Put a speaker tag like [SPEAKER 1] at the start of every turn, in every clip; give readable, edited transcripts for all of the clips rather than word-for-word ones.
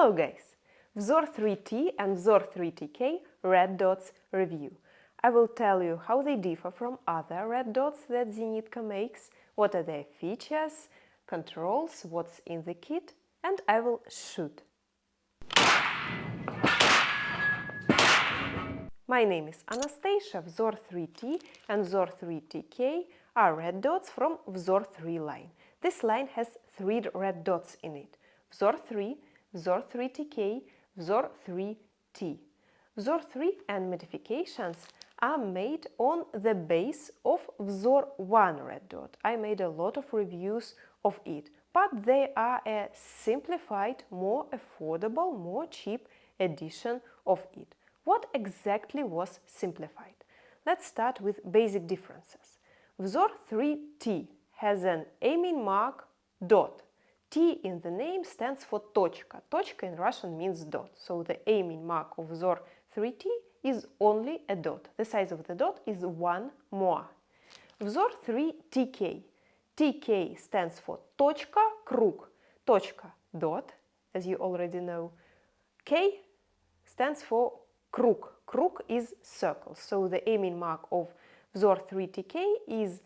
[SPEAKER 1] Hello guys! Vzor-3T and Vzor-3TK red dots review. I will tell you how they differ from other red dots that Zenitco makes, what are their features, controls, what's in the kit, and I will shoot. My name is Anastasia. Vzor-3T and Vzor-3TK are red dots from Vzor-3 line. This line has 3 red dots in it: Vzor-3, Vzor-3TK, Vzor-3T. Vzor-3 and modifications are made on the base of Vzor-1 red dot. I made a lot of reviews of it, but they are a simplified, more affordable, more cheap edition of it. What exactly was simplified? Let's start with basic differences. Vzor-3T has an aiming mark dot. T in the name stands for точка. Точка in Russian means dot. So the aiming mark of Vzor-3T is only a dot. The size of the dot is 1 moa. Vzor-3TK. TK stands for точка, круг. Точка, dot, as you already know. K stands for круг. Круг is circle. So the aiming mark of Vzor-3TK is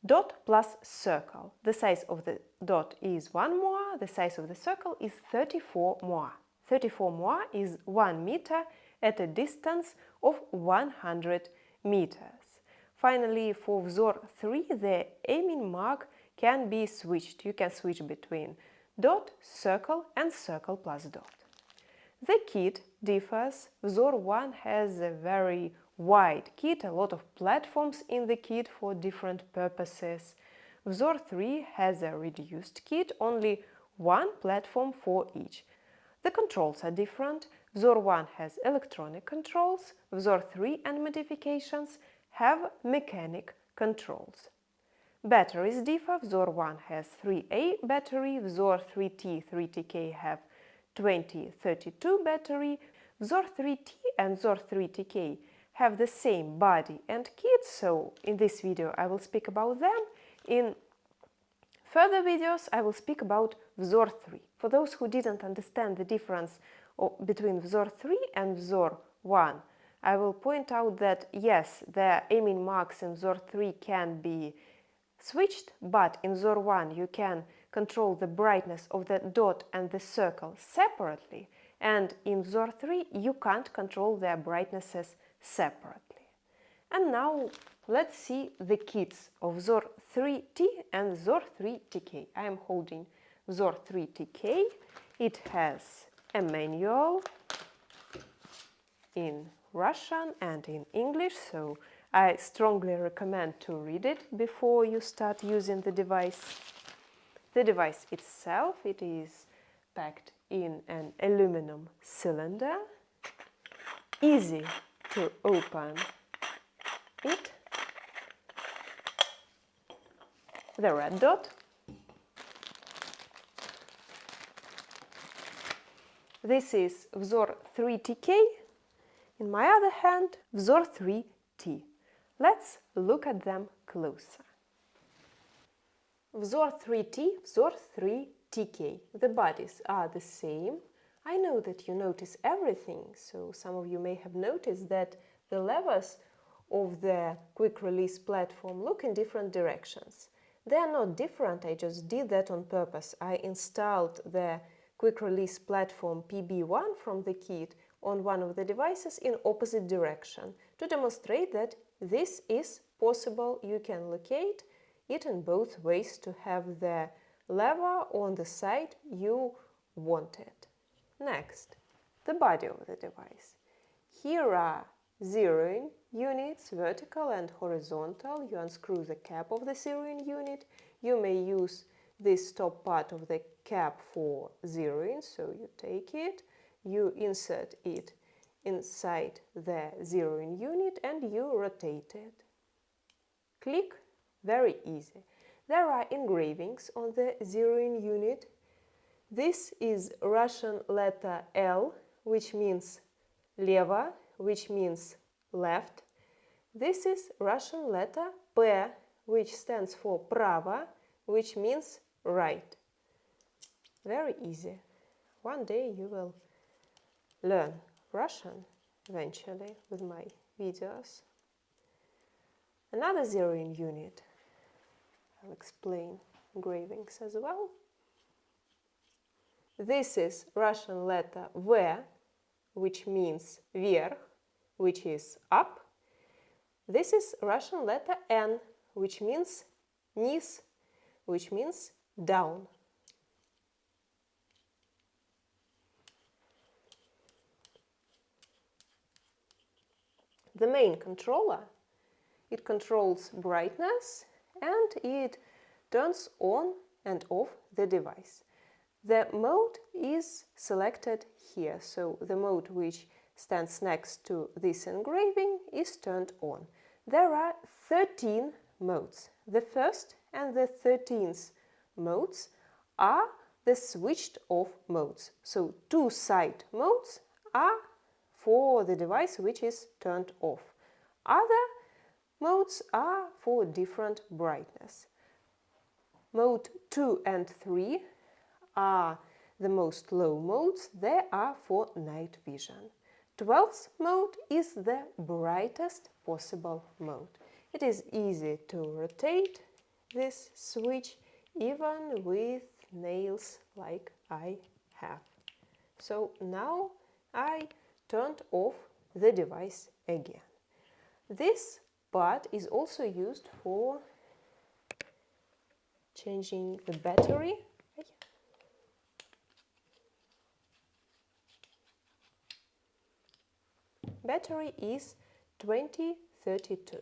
[SPEAKER 1] dot plus circle. The size of the dot is 1 moa, the size of the circle is 34 moa. 34 moa is 1 meter at a distance of 100 meters. Finally, for Vzor-3, the aiming mark can be switched. You can switch between dot, circle and circle plus dot. The kit differs. Vzor-1 has a very wide kit, a lot of platforms in the kit for different purposes. Vzor-3 has a reduced kit, only one platform for each. The controls are different. Vzor-1 has electronic controls, Vzor-3 and modifications have mechanic controls. Batteries differ. Vzor-1 has 3A battery, Vzor-3T, 3TK have 2032 battery. Vzor-3T and Vzor-3TK have the same body and kit, so in this video I will speak about them. In further videos I will speak about Vzor-3. For those who didn't understand the difference between Vzor-3 and Vzor-1, I will point out that yes, the aiming marks in Vzor-3 can be switched, but in Vzor-1 you can control the brightness of the dot and the circle separately, and in Vzor-3 you can't control their brightnesses separately. And now let's see the kits of Vzor-3T and Vzor-3TK. I am holding Vzor-3TK. It has a manual in Russian and in English, so I strongly recommend to read it before you start using the device. The device itself, it is packed in an aluminum cylinder. Easy to open it. The red dot. This is Vzor-3TK. In my other hand, Vzor-3T. Let's look at them closer. Vzor-3T, Vzor-3TK. The bodies are the same. I know that you notice everything, so some of you may have noticed that the levers of the quick release platform look in different directions. They are not different, I just did that on purpose. I installed the quick release platform PB1 from the kit on one of the devices in opposite direction to demonstrate that this is possible. You can locate it in both ways to have the lever on the side you wanted. Next, the body of the device. Here are zeroing units, vertical and horizontal. You unscrew the cap of the zeroing unit. You may use this top part of the cap for zeroing, so you take it, you insert it inside the zeroing unit and you rotate it. Click, very easy. There are engravings on the zeroing unit. This is Russian letter L, which means лево, which means left. This is Russian letter P, which stands for право, which means right. Very easy. one day you will learn Russian eventually with my videos. Another zeroing unit, I'll explain engravings as well. This is Russian letter V, which means вверх, which is up. This is Russian letter N, which means низ, which means down. The main controller, it controls brightness and it turns on and off the device. The mode is selected here, so the mode which stands next to this engraving is turned on. There are 13 modes. The first and the 13th modes are the switched off modes. So two side modes are for the device which is turned off. Other modes are for different brightness. Mode 2 and 3 are the most low modes. They are for night vision. 12th mode is the brightest possible mode. It is easy to rotate this switch even with nails like I have. So now I turned off the device again. This part is also used for changing the battery. Battery is 2032.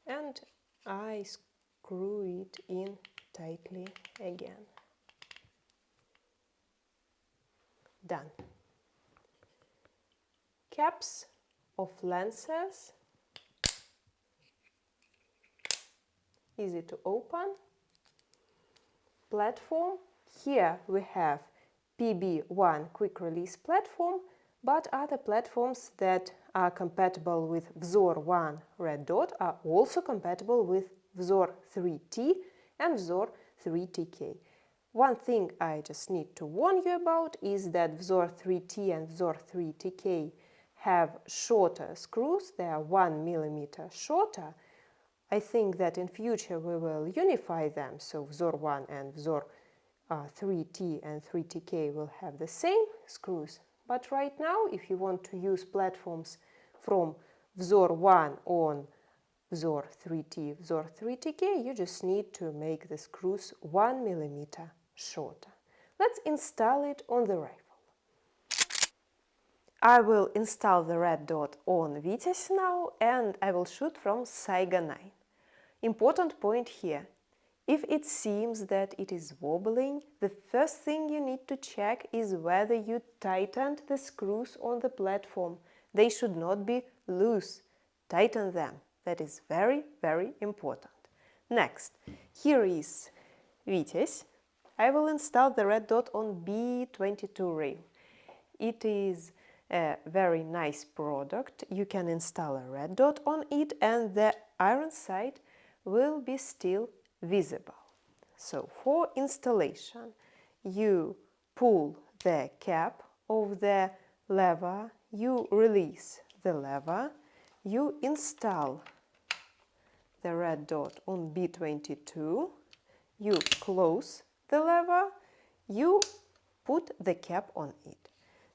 [SPEAKER 1] And I screw it in tightly again. Done. Caps of lenses, easy to open. Platform, here we have PB1 quick release platform, but other platforms that are compatible with Vzor-1 red dot are also compatible with Vzor-3T and Vzor-3TK. One thing I just need to warn you about is that Vzor-3T and Vzor-3TK have shorter screws. They are 1 millimeter shorter. I think that in future we will unify them, so Vzor-1 and Vzor-3T and 3TK will have the same screws. But right now, if you want to use platforms from Vzor-1 on Vzor-3T, Vzor-3TK, you just need to make the screws 1 millimeter shorter. Let's install it on the rifle. I will install the red dot on Vites now, and I will shoot from Saiga 9. Important point here. If it seems that it is wobbling, the first thing you need to check is whether you tightened the screws on the platform. They should not be loose. Tighten them. That is very, very important. Next, here is Vites. I will install the red dot on B22 Rail. It is a very nice product. You can install a red dot on it and the iron sight will be still visible. So for installation, you pull the cap of the lever, you release the lever, you install the red dot on B22, you close the lever, you put the cap on it.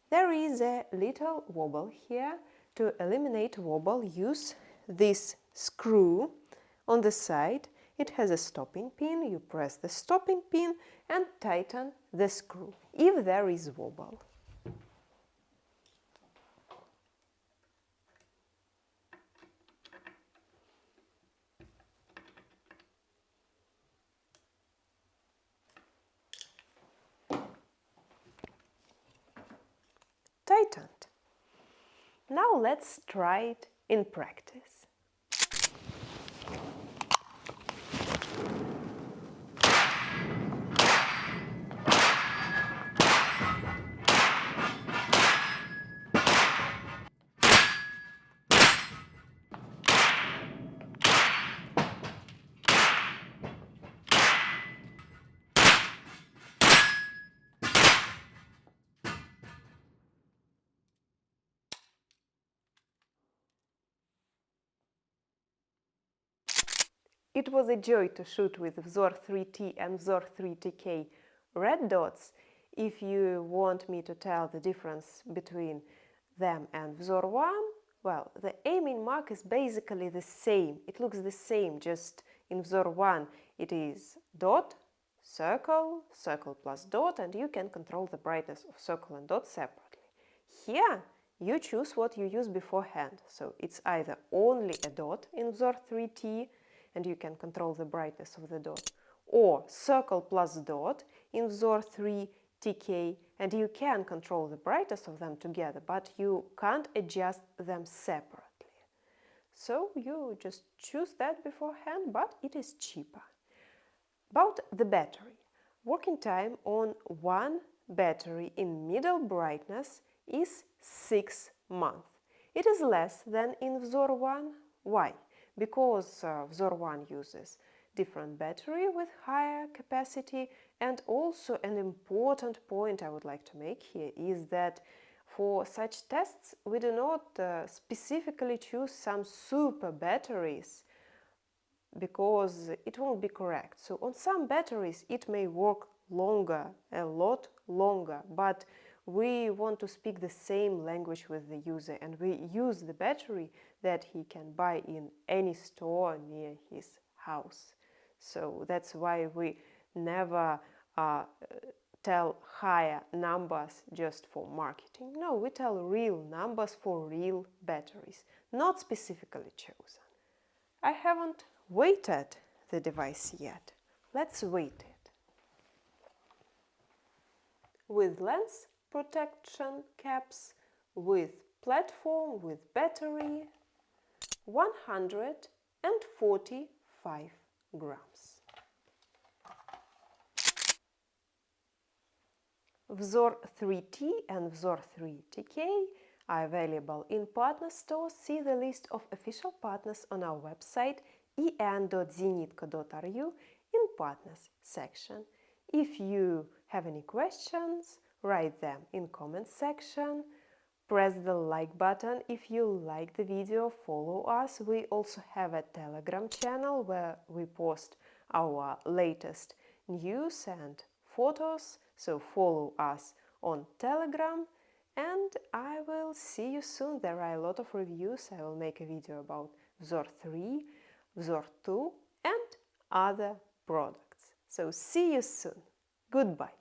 [SPEAKER 1] There is a little wobble here. To eliminate wobble, use this screw on the side. It has a stopping pin. You press the stopping pin and tighten the screw if there is wobble. Tightened. Now let's try it in practice. It was a joy to shoot with Vzor-3T and Vzor-3TK red dots. If you want me to tell the difference between them and Vzor-1, well, the aiming mark is basically the same. It looks the same, just in Vzor-1 it is dot, circle, circle plus dot, and you can control the brightness of circle and dot separately. Here you choose what you use beforehand, so it's either only a dot in Vzor-3T, and you can control the brightness of the dot, or circle plus dot in Vzor-3TK, and you can control the brightness of them together, but you can't adjust them separately. So you just choose that beforehand, but it is cheaper. About the battery. Working time on one battery in middle brightness is 6 months. It is less than in Vzor-1. Why? Because Vzor-1 uses different battery with higher capacity, and also an important point I would like to make here is that for such tests we do not specifically choose some super batteries, because it won't be correct. So on some batteries it may work longer, a lot longer, but we want to speak the same language with the user, and we use the battery that he can buy in any store near his house. So that's why we never tell higher numbers just for marketing. No, we tell real numbers for real batteries, not specifically chosen. I haven't weighted the device yet. Let's weight it. With lens protection caps, with platform, with battery, 145 grams. Vzor-3T and Vzor-3TK are available in partner stores. See the list of official partners on our website en.zenitco.ru in partners section. If you have any questions, write them in comments section. Press the like button if you like the video, follow us. We also have a Telegram channel where we post our latest news and photos, so follow us on Telegram, and I will see you soon. There are a lot of reviews. I will make a video about Vzor-3, Vzor-2 and other products. So see you soon. Goodbye.